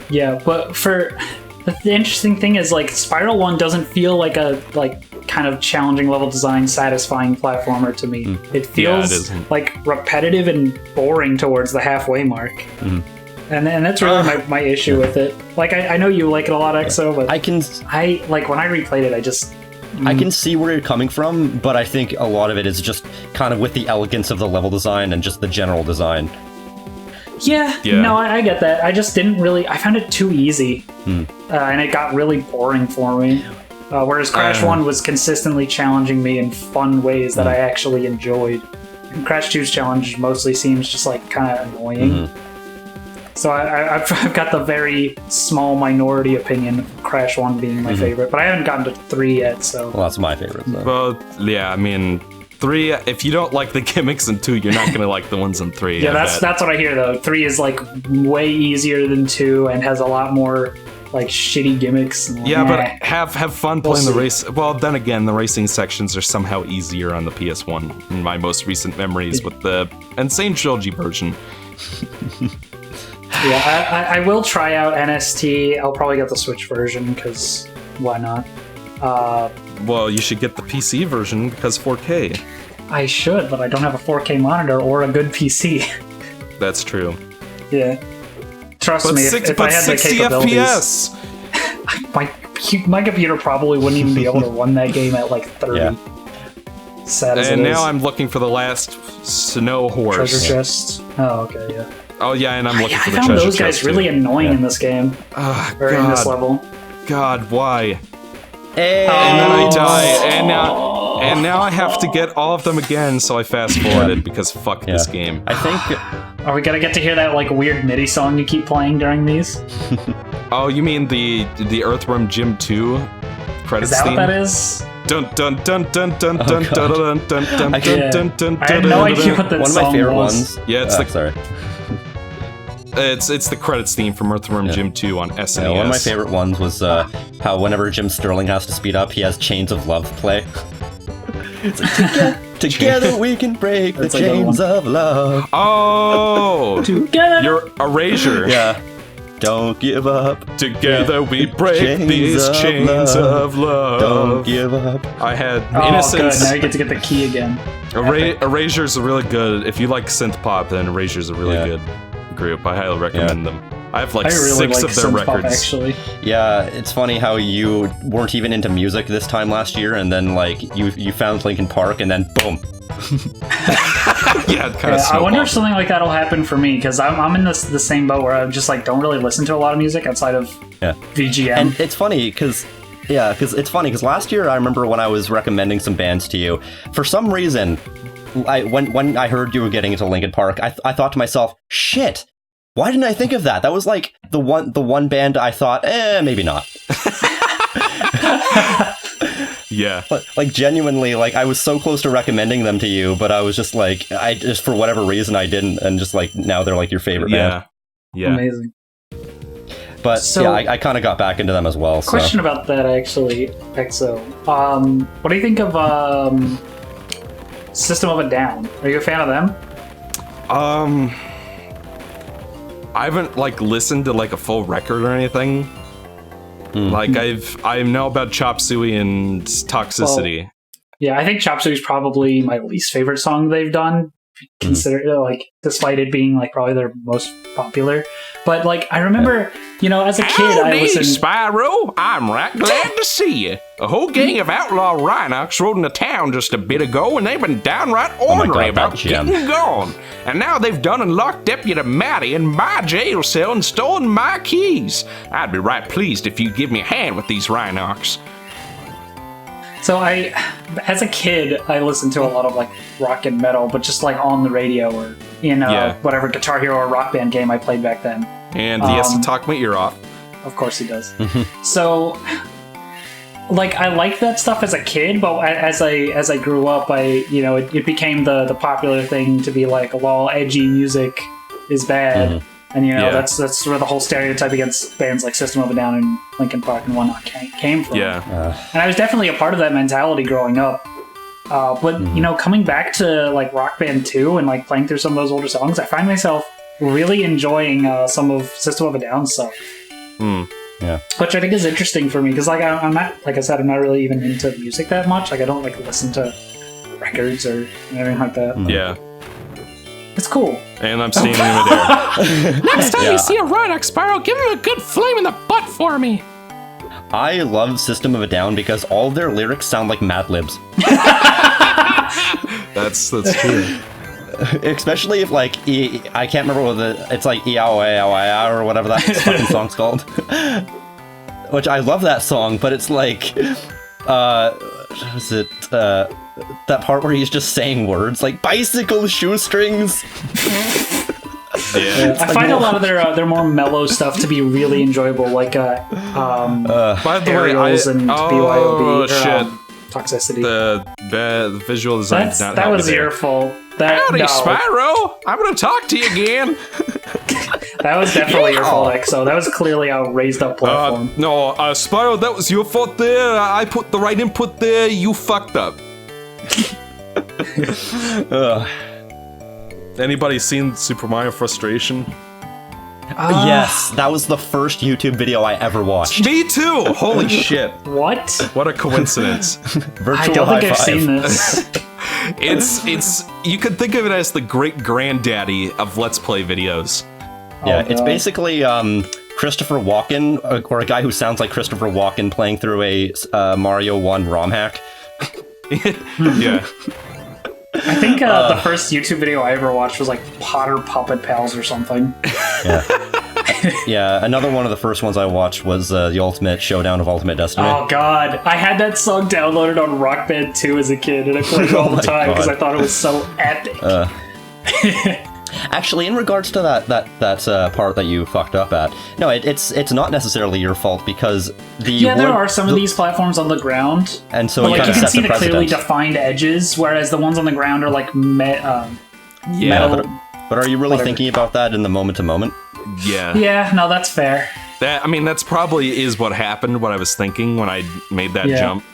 Yeah, but the interesting thing is, like, Spyro 1 doesn't feel like a kind of challenging level design, satisfying platformer to me. It feels like repetitive and boring towards the halfway mark. And that's really my issue with it. Like, I know you like it a lot, Exo, but I when I replayed it, I can see where you're coming from, but I think a lot of it is just kind of with the elegance of the level design and just the general design. Yeah. No, I get that. I just didn't really... I found it too easy. And it got really boring for me. Whereas Crash 1 was consistently challenging me in fun ways that I actually enjoyed. And Crash 2's challenge mostly seems just, like, kind of annoying. So I've got the very small minority opinion of Crash 1 being my favorite. But I haven't gotten to 3 yet, so... Well, that's my favorite, so. Well, yeah, I mean... 3, if you don't like the gimmicks in 2, you're not going to like the ones in 3. Yeah, that's what I hear, though. 3 is, like, way easier than 2 and has a lot more, like, shitty gimmicks. Yeah, but have fun playing the race. Well, then again, the racing sections are somehow easier on the PS1 in my most recent memories with the Insane Trilogy version. Yeah, I will try out NST. I'll probably get the Switch version, because why not? Well, you should get the PC version because 4K. I should, but I don't have a 4K monitor or a good PC. That's true. Yeah. Trust me, if I had the 60 capabilities... FPS! My computer probably wouldn't even be able to run that game at, like, 30. Yeah. Sad as it is. And now I'm looking for the last snow horse. Treasure chest. Oh, okay, yeah. Oh, yeah, and I'm looking for the treasure chest. I found those guys really annoying in this game. Or in this level. God, why? Hey. And then I die, and now I have to get all of them again, so I fast-forwarded, because fuck this game. I think... Are we gonna get to hear that, like, weird MIDI song you keep playing during these? Oh, you mean the Earthworm Jim 2 credits theme? Is that what that is? Dun dun dun dun dun dun dun dun dun dun dun dun. I had no idea what that song was. One of my favorite ones. Yeah, it's sorry. It's the credits theme from Earthworm Jim 2 on SNES. Yeah, one of my favorite ones was how whenever Jim Sterling has to speed up, he has Chains of Love play. It's like, together we can break the chains of love. Oh! Together! You're Erasure. Yeah. Don't give up. Together we break these chains of love. Don't give up. I had Innocence. Good. Now you get to get the key again. Erasure's really good. If you like synth pop, then Erasure's a really good group. I highly recommend them. I have like really 6 of their records. Pop, actually. Yeah, it's funny how you weren't even into music this time last year, and then like you found Linkin Park, and then boom. Yeah, kind of. I wonder if something like that'll happen for me, because I'm in the same boat where I just like don't really listen to a lot of music outside of VGM. And it's funny because. Yeah, because last year I remember when I was recommending some bands to you, for some reason, when I heard you were getting into Linkin Park, I thought to myself, shit, why didn't I think of that? That was like the one band I thought, maybe not. Yeah. But like genuinely, like I was so close to recommending them to you, but I was just like, I just for whatever reason I didn't, and just like now they're like your favorite band. Yeah. Amazing. But so, I kind of got back into them as well. Question about that, actually, Exo. What do you think of System of a Down? Are you a fan of them? I haven't like listened to like a full record or anything. Like I know about Chop Suey and Toxicity. Well, yeah, I think Chop Suey is probably my least favorite song they've done. Despite it being like probably their most popular, but like I remember, as a kid, I listened. Spyro, I'm right glad to see you. A whole gang of outlaw Rhinox rode into town just a bit ago, and they've been downright ornery about getting gone. And now they've done and locked Deputy Matty in my jail cell and stolen my keys. I'd be right pleased if you'd give me a hand with these Rhinox. So as a kid, I listened to a lot of like rock and metal, but just like on the radio or in whatever Guitar Hero or Rock Band game I played back then. And he has to talk my ear off. Of course he does. So, like I liked that stuff as a kid, but as I grew up, it became the popular thing to be like, well, edgy music is bad. And that's where the whole stereotype against bands like System of a Down and Linkin Park and whatnot came from. Yeah. And I was definitely a part of that mentality growing up. But coming back to like Rock Band 2 and like playing through some of those older songs, I find myself really enjoying some of System of a Down stuff. Yeah. Which I think is interesting for me because, like, I'm not, like I said, I'm not really even into music that much. Like, I don't like listen to records or anything like that. Yeah. It's cool. And I'm seeing him there. Next time you see a Rhinox, Spyro, give him a good flame in the butt for me. I love System of a Down because all their lyrics sound like Mad Libs. That's true. Especially if, like, I can't remember what it's like E-ow-ow-ow or whatever that fucking song's called. Which I love that song, but it's like, what is it, that part where he's just saying words like bicycle shoestrings. Yeah. I find a lot of their more mellow stuff to be really enjoyable, like by the way, and BYOB. Shit. Toxicity. The visual design is not that was there. your fault. Howdy, Spyro! I'm gonna talk to you again. That was definitely your fault, Exo. That was clearly a raised up platform. No, Spyro, that was your fault there. I put the right input there. You fucked up. Anybody seen Super Mario Frustration? Yes, that was the first YouTube video I ever watched. Me too! Holy shit. What? What a coincidence. Virtual I don't think I've high five. seen this. It's you could think of it as the great granddaddy of Let's Play videos. Yeah, Oh, it's God. basically Christopher Walken, or a guy who sounds like Christopher Walken playing through a Mario 1 ROM hack. Yeah. I think the first YouTube video I ever watched was like Potter Puppet Pals or something. Yeah, another one of the first ones I watched was the Ultimate Showdown of Ultimate Destiny. Oh god, I had that song downloaded on Rock Band 2 as a kid, and I played it all the my time because God. I thought it was so epic. Actually, in regards to that part that you fucked up at, no, it's not necessarily your fault because there are some of these platforms on the ground, and so but it like kind you of can set see the the clearly precedent. defined edges, whereas the ones on the ground are like Yeah, metal. But are you really Whatever. thinking about that in the moment to moment? Yeah. Yeah, no, that's fair. That's probably is what happened, what I was thinking when I made that jump.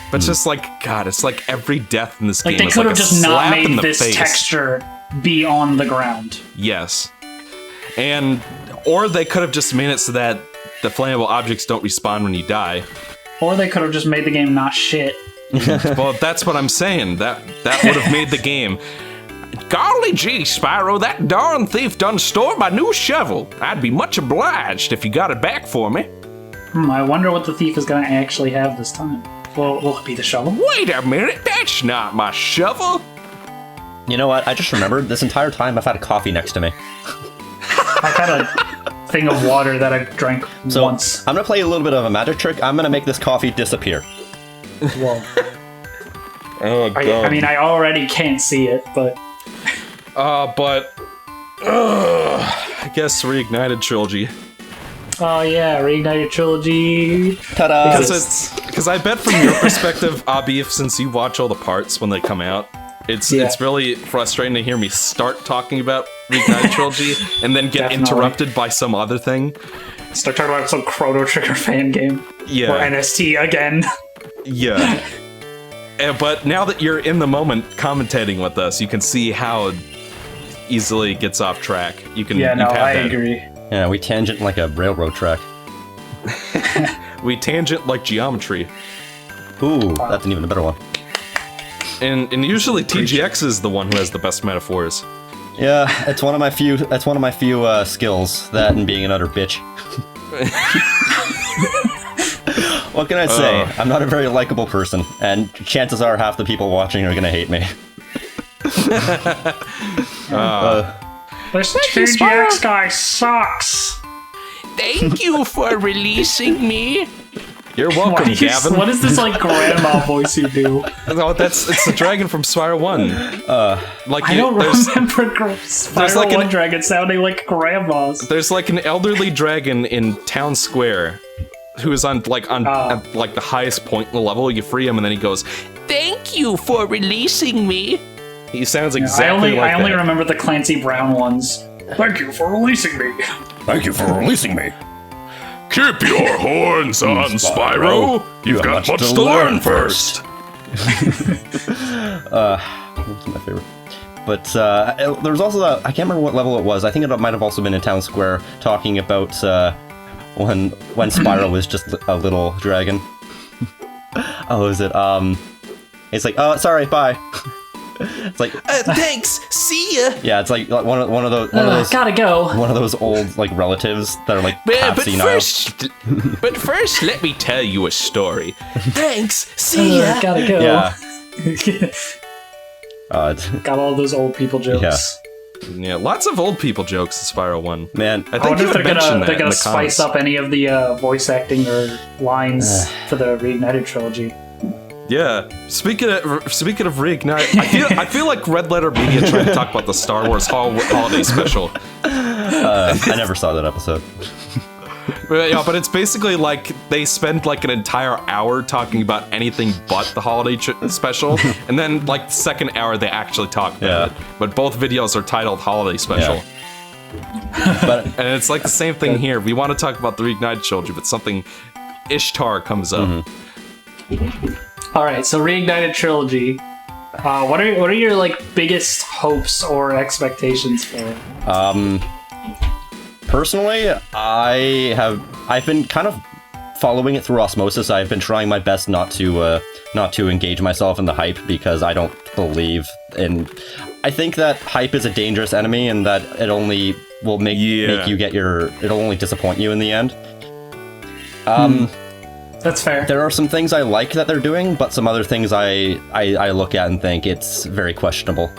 But it's just like, God, it's like every death in this Like game they is could like have a just not slap in made the this face. texture be on the ground. Yes. Or they could have just made it so that the flammable objects don't respawn when you die. Or they could have just made the game not shit. Well, that's what I'm saying. That would have made the game. Golly gee, Spyro, that darn thief done stole my new shovel. I'd be much obliged if you got it back for me. I wonder what the thief is going to actually have this time. Will it be the shovel? Wait a minute, that's not my shovel. You know what? I just remembered this entire time I've had a coffee next to me. I've had a thing of water that I drank once. I'm gonna play a little bit of a magic trick. I'm gonna make this coffee disappear. Whoa. Oh, God. I mean, I already can't see it, but... I guess Reignited Trilogy. Oh yeah, Reignited Trilogy. Ta-da! Because I bet from your perspective, ahbeef, since you watch all the parts when they come out, it's really frustrating to hear me start talking about Reignited Trilogy and then get interrupted by some other thing. Start talking about some Chrono Trigger fan game. Yeah. Or NST again. Yeah. But now that you're in the moment commentating with us, you can see how easily it gets off track. You can. I agree. Yeah, we tangent like a railroad track. We tangent like geometry. Ooh, that's an even better one. And usually TGX is the one who has the best metaphors. Yeah, it's one of my few. That's one of my few skills. That and being an utter bitch. What can I say? I'm not a very likable person, and chances are half the people watching are gonna hate me. This TGX guy sucks. Thank you for releasing me. You're welcome, Gavin. What is this like grandma voice you do? No, it's the dragon from Spyro 1. I don't remember Spyro like 1 dragon sounding like grandmas. There's like an elderly dragon in Town Square who is on the highest point in the level. You free him and then he goes, Thank you for releasing me. he sounds exactly I only that. remember the Clancy Brown ones. Thank you for releasing me. Thank you for releasing me. Keep your horns on, Spyro. You've got much to learn first. That's my favorite. But there was also I can't remember what level it was. I think it might have also been in Town Square talking about when Spyro was just a little dragon. Oh, is it? It's like, oh, sorry, bye. It's like, thanks, see ya. Yeah, it's like one of those. Gotta go. One of those old like relatives that are like half senile. But first, let me tell you a story. Thanks, see ya. Gotta go. Yeah. Got all those old people jokes. Yeah, lots of old people jokes in Spyro 1. Man, I think you they're mentioned that gonna in the spice comments. up any of the voice acting or lines for the Reignited Trilogy. Yeah. Speaking of Reignite, I feel like Red Letter Media tried to talk about the Star Wars holiday special. I never saw that episode. Yeah, but it's basically like they spend like an entire hour talking about anything but the holiday special, and then like the second hour they actually talk about it. But both videos are titled Holiday Special. Yeah. And it's like the same thing here. We want to talk about the Reignited Trilogy, but something Ishtar comes up. All right, so Reignited Trilogy. What are your like biggest hopes or expectations for it? Personally, I've been kind of following it through osmosis. I've been trying my best not to engage myself in the hype because I don't believe in. I think that hype is a dangerous enemy and that it only will make you get it'll only disappoint you in the end. That's fair. There are some things I like that they're doing, but some other things I look at and think it's very questionable.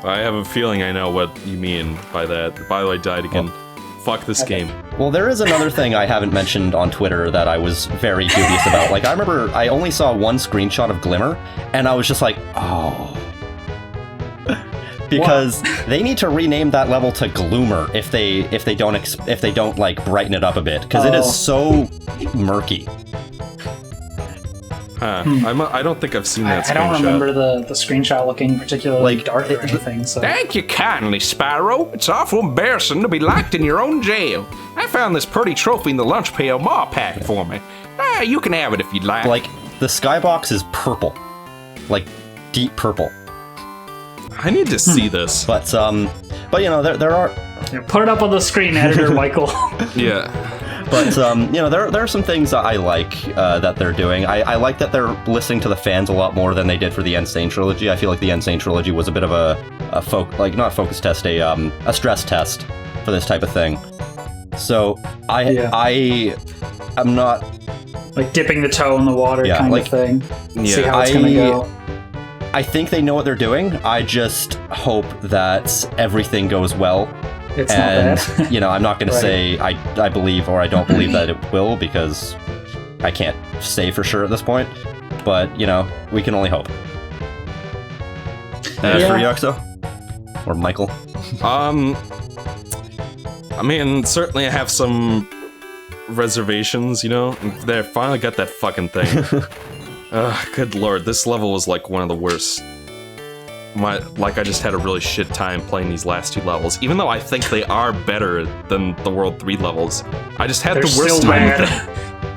I have a feeling I know what you mean by that. By the way, died again. Fuck this game. Well, there is another thing I haven't mentioned on Twitter that I was very dubious about. Like, I remember I only saw one screenshot of Glimmer, and I was just like, oh. Because they need to rename that level to Gloomer if they don't like brighten it up a bit, because it is so murky. I don't think I've seen that screenshot. I don't remember the screenshot looking particularly Like, dark or anything. So. Thank you kindly, Spyro. It's awful embarrassing to be locked in your own jail. I found this pretty trophy in the lunch pail Ma packed for me. You can have it if you'd like. Like, the skybox is purple. Like, deep purple. I need to see this. But you know, there are... Yeah, put it up on the screen, editor, Michael. Yeah. But, you know, there are some things that I like that they're doing. I like that they're listening to the fans a lot more than they did for the Insane Trilogy. I feel like the Insane Trilogy was a bit of a not focus test, a stress test for this type of thing. So, I'm not... Like dipping the toe in the water kind of thing. See how it's gonna go. I think they know what they're doing. I just hope that everything goes well. It's not bad. You know, I'm not going to say I believe or I don't believe that it will, because I can't say for sure at this point. But, you know, we can only hope. For you, Exo? Or Michael? I mean, certainly I have some reservations, you know? They finally got that fucking thing. Good lord, this level was like one of the worst. I just had a really shit time playing these last two levels, even though I think they are better than the World 3 levels. I just had the worst time with them.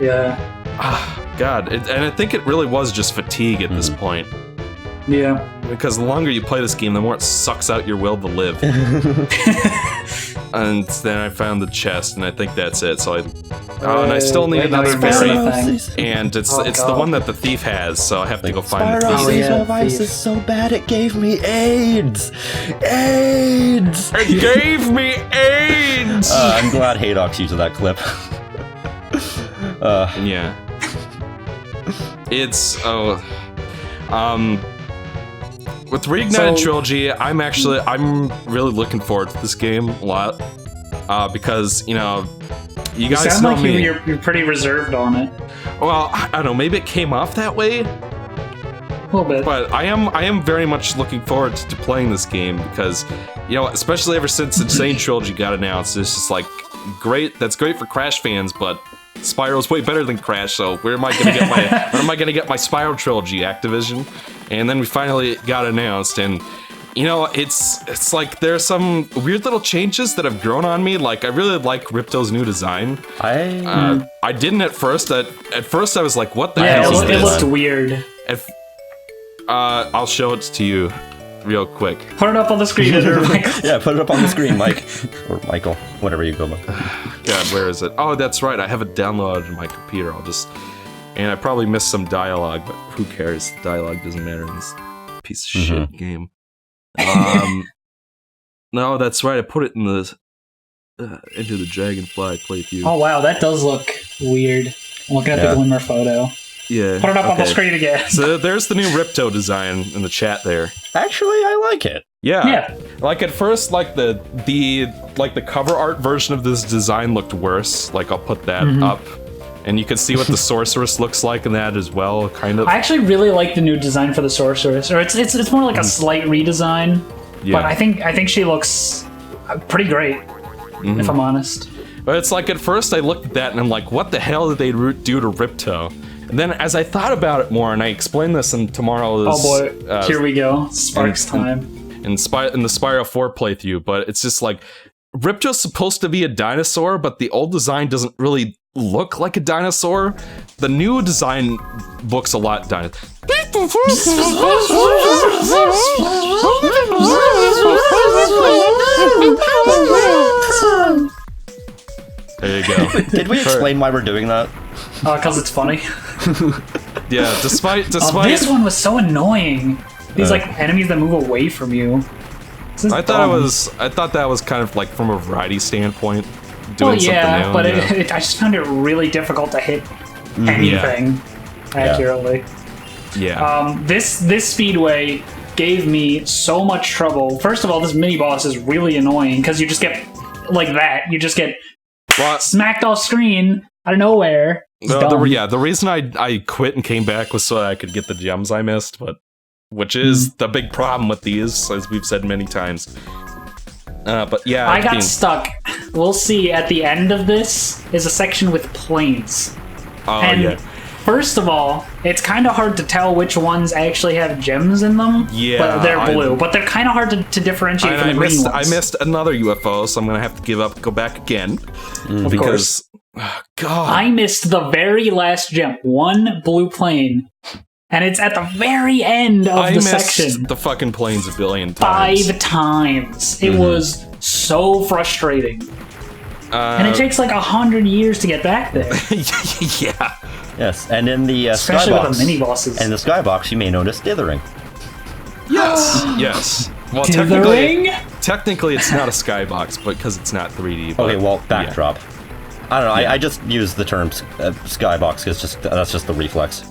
Yeah. God, and I think it really was just fatigue at this point. Yeah. Because the longer you play this game, the more it sucks out your will to live. And then I found the chest, and I think that's it. So and I still need another berry, and it's the one that the thief has. So I have to go find the thief. Spyro's Vice is so bad it gave me AIDS. AIDS. It gave me AIDS. I'm glad Haydock's using that clip. Yeah. It's with Reignited Trilogy, I'm really looking forward to this game a lot, because you know, you guys sound know like me. You're pretty reserved on it. Well, I don't know. Maybe it came off that way. A little bit. But I am very much looking forward to playing this game because, you know, especially ever since Insane Trilogy got announced, it's just like great. That's great for Crash fans, but Spyro's way better than Crash. So where am I gonna get my Spyro Trilogy, Activision? And then we finally got announced, and you know, it's like there's some weird little changes that have grown on me. Like I really like Ripto's new design. I didn't at first. At first I was like, what the hell is this? It looked weird. I'll show it to you. real quick. Put it up on the screen, Michael. Yeah, put it up on the screen, Mike. Or Michael, whatever you go by. God, where is it? Oh, that's right. I have it downloaded on my computer. And I probably missed some dialogue, but who cares? Dialogue doesn't matter in this piece of shit game. No, that's right. I put it in the Into the Dragonfly playthrough. Oh wow, that does look weird. I'm looking at the Glimmer photo. Yeah. Put it up on the screen again. So there's the new Ripto design in the chat there. Actually, I like it. Yeah. Like at first, like the cover art version of this design looked worse. Like I'll put that up. And you can see what the sorceress looks like in that as well, kind of. I actually really like the new design for the sorceress. Or it's more like a slight redesign. Yeah. But I think she looks pretty great, if I'm honest. But it's like at first I looked at that and I'm like, what the hell did they do to Ripto? And then as I thought about it more, and I explained this in tomorrow's... Oh boy, here we go. Sparks time. In the Spyro 4 playthrough, but it's just like, Ripto's supposed to be a dinosaur, but the old design doesn't really look like a dinosaur. The new design looks a lot dinosaur. There you go. Did we explain why we're doing that? Because it's funny. Yeah, despite this one was so annoying. These like enemies that move away from you. I thought that was kind of like from a variety standpoint. Doing something new, but I just found it really difficult to hit anything accurately. Yeah. This speedway gave me so much trouble. First of all, this mini boss is really annoying because you just get like that. You just get smacked off screen out of nowhere. The reason I quit and came back was so that I could get the gems I missed, which is the big problem with these, as we've said many times. But yeah, I got stuck. We'll see. At the end of this is a section with planes. First of all, it's kind of hard to tell which ones actually have gems in them. Yeah, but they're blue. But they're kind of hard to differentiate from the green ones. I missed another UFO, so I'm gonna have to give up, go back again. Of course. God, I missed the very last gem. One blue plane. And it's at the very end of the section. I missed the fucking planes a billion times. 5 times. It was so frustrating. And it takes like 100 years to get back there. Yeah. Yes, and in the especially skybox, with the mini bosses. In the skybox, you may notice dithering. Yes. Well, technically, it's not a skybox, but because it's not 3D. But, okay, well, backdrop. I don't know. I just use the term skybox because that's just the reflex.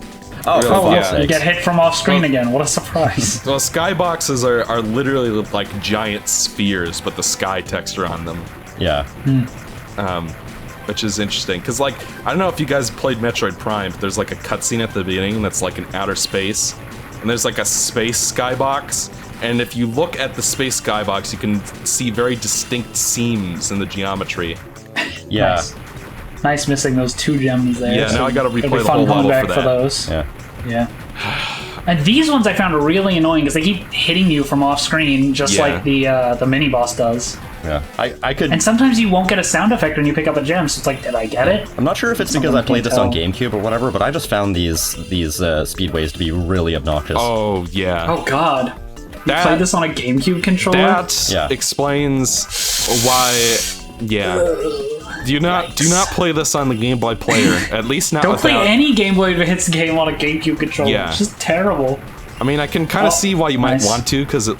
Oh, really? You get hit from off screen again. What a surprise. Well, skyboxes are literally like giant spheres, but the sky texture on them. Yeah. Which is interesting, because, like, I don't know if you guys played Metroid Prime, but there's, like, a cutscene at the beginning that's, like, in outer space, and there's, like, a space skybox, and if you look at the space skybox, you can see very distinct seams in the geometry. Yeah. Nice missing those 2 gems there. Yeah, now I gotta replay the whole level for that. Those. Yeah. And these ones I found really annoying, because they keep hitting you from off screen, just like the mini boss does. Yeah, I could. And sometimes you won't get a sound effect when you pick up a gem, so it's like, did I get it? I'm not sure if it's because I played this on GameCube or whatever, but I just found these speedways to be really obnoxious. Oh yeah. Oh god. You played this on a GameCube controller? That explains why. Yeah. Do not play this on the Game Boy player. At least not. Don't play any Game Boy Advance game on a GameCube controller. Yeah. It's just terrible. I mean, I can kind of see why you might want to, because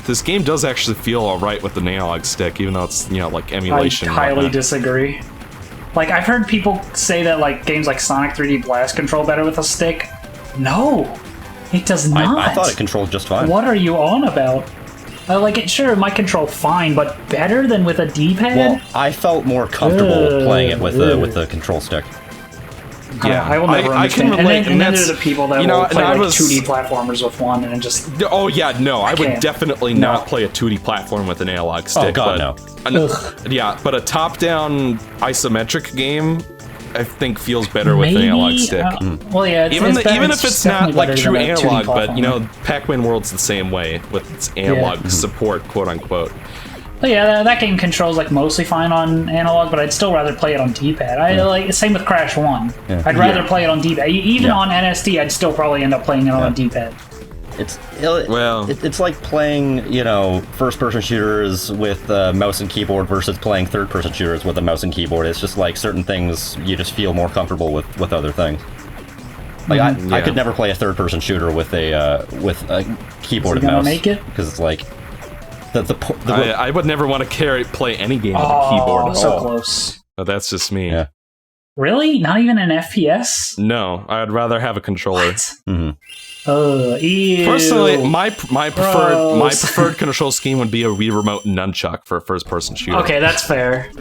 this game does actually feel alright with an analog stick, even though it's, like emulation. I highly disagree. Like, I've heard people say that, like, games like Sonic 3D Blast control better with a stick. No, it does not. I thought it controlled just fine. What are you on about? Sure, it might control fine, but better than with a D-pad? Well, I felt more comfortable playing it with the control stick. Yeah, I will never understand. I can relate, and then there's the people that will play like 2D platformers with one and just... Oh yeah, no, I would definitely not play a 2D platform with an analog stick. Oh god, no. Yeah, but a top-down isometric game, I think, feels better with an analog stick. Well, yeah, even if it's not like true analog, but Pac-Man World's the same way with its analog support, quote unquote. But yeah, that game controls like mostly fine on analog, but I'd still rather play it on D-pad. Same with Crash 1. I'd rather play it on D-pad. Even on NSD, I'd still probably end up playing it on D-pad. It's like playing, first-person shooters with mouse and keyboard versus playing third-person shooters with a mouse and keyboard. It's just like certain things you just feel more comfortable with other things. Like I could never play a third-person shooter with a keyboard and mouse. Make it? Because it's like I would never want to play any game with a keyboard at so all. Close. But that's just me. Yeah. Really? Not even an FPS? No, I'd rather have a controller. Mm-hmm. Ew. Personally, my preferred control scheme would be a Wii Remote nunchuck for a first-person shooter. Okay, that's fair.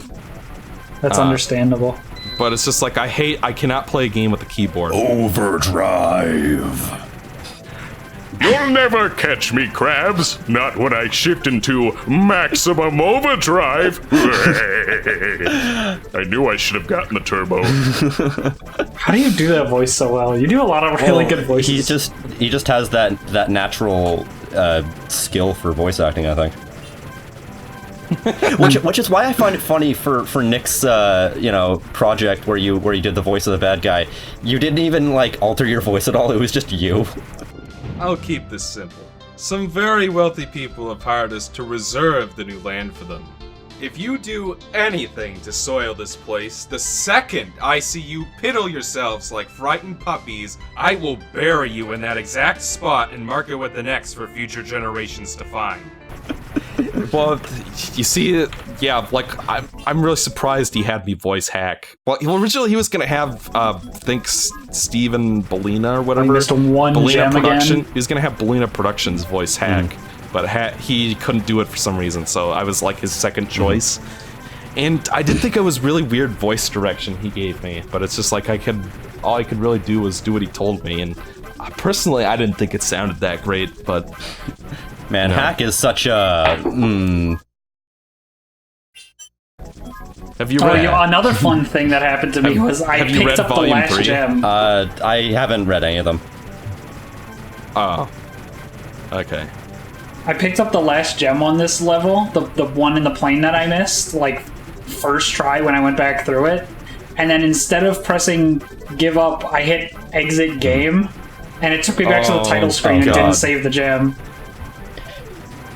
That's understandable. But it's just like I cannot play a game with a keyboard. Overdrive. You'll never catch me, Krabs. Not when I shift into maximum overdrive. I knew I should have gotten the turbo. How do you do that voice so well? You do a lot of really good voices. He just has that natural skill for voice acting, I think. which is why I find it funny for Nick's project where you did the voice of the bad guy. You didn't even like alter your voice at all. It was just you. I'll keep this simple. Some very wealthy people have hired us to reserve the new land for them. If you do anything to soil this place, the second I see you piddle yourselves like frightened puppies, I will bury you in that exact spot and mark it with an X for future generations to find. Well, you see, yeah, like, I'm really surprised he had me voice hack. Well, originally he was gonna have, I think, Steven Bellina or whatever. Missed one Bellina gem Production. again. He was gonna have Bellina Productions voice hack, but he couldn't do it for some reason, so I was like his second choice. And I did think it was really weird voice direction he gave me, but it's just like all I could really do was do what he told me, and personally, I didn't think it sounded that great, but... Man, hack is such a... Have you read... another fun thing that happened to me was I picked up the last gem. I haven't read any of them. Oh. Okay. I picked up the last gem on this level, the one in the plane that I missed, like, first try when I went back through it. And then instead of pressing give up, I hit exit game, and it took me back to the title screen and didn't save the gem.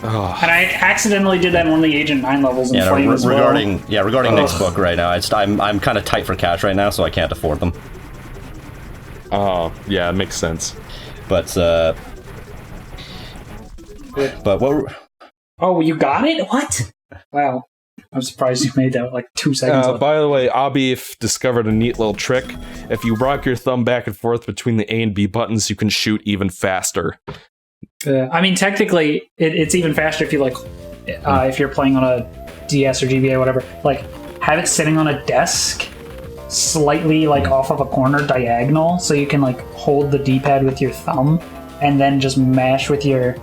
Oh. And I accidentally did that in one of the Agent 9 levels in Flame as well. Regarding Nick's book right now, I'm kind of tight for cash right now, so I can't afford them. Oh, yeah, it makes sense. But what... Oh, you got it? What? Wow. I'm surprised you made that like 2 seconds ago. By the way, ahbeef discovered a neat little trick. If you rock your thumb back and forth between the A and B buttons, you can shoot even faster. I mean, technically, it's even faster if you if you're playing on a DS or GBA or whatever. Like, have it sitting on a desk, slightly off of a corner diagonal, so you can hold the D-pad with your thumb, and then just mash with your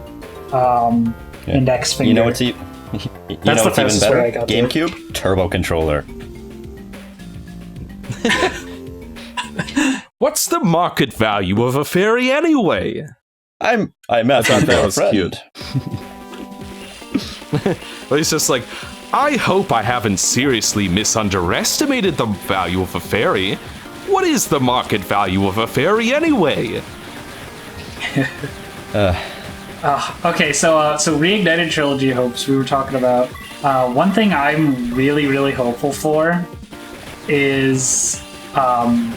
index finger. You know what's even better? GameCube Turbo Controller. What's the market value of a fairy anyway? I thought that was cute. But he's just like, I hope I haven't seriously misunderestimated the value of a fairy. What is the market value of a fairy anyway? Okay, so Reignited Trilogy hopes we were talking about. One thing I'm really, really hopeful for is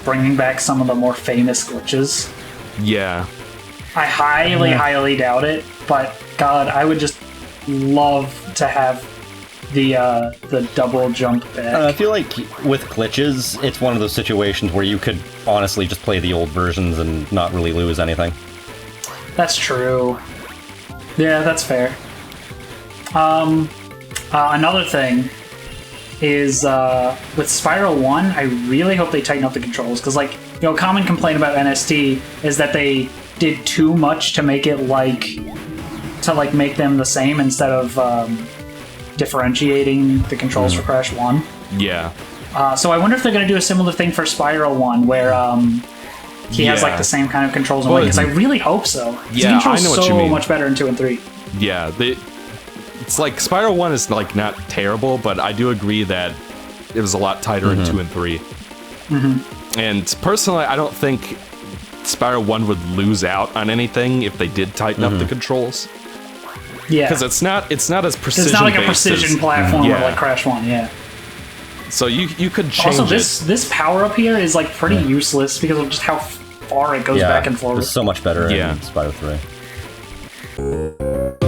bringing back some of the more famous glitches. Yeah. I highly doubt it, but God, I would just love to have the double jump back. I feel like with glitches, it's one of those situations where you could honestly just play the old versions and not really lose anything. That's true. Yeah, that's fair. Another thing is with Spyro 1, I really hope they tighten up the controls, because a common complaint about NST is that they did too much to make it make them the same instead of differentiating the controls for Crash 1. Yeah. So I wonder if they're going to do a similar thing for Spyro 1, where he has the same kind of controls in 1, because I really hope so. Yeah, I know what you mean. So much better in 2 and 3. Yeah, it's like Spyro 1 is not terrible, but I do agree that it was a lot tighter in 2 and 3. Mm-hmm. And personally, I don't think Spyro 1 would lose out on anything if they did tighten up the controls. Yeah. Because it's not as precision. It's not like a precision platformer yeah. like Crash 1, yeah. So you could change also, this power up here is like pretty useless because of just how far it goes back and forth. It's so much better Yeah. in Spyro 3.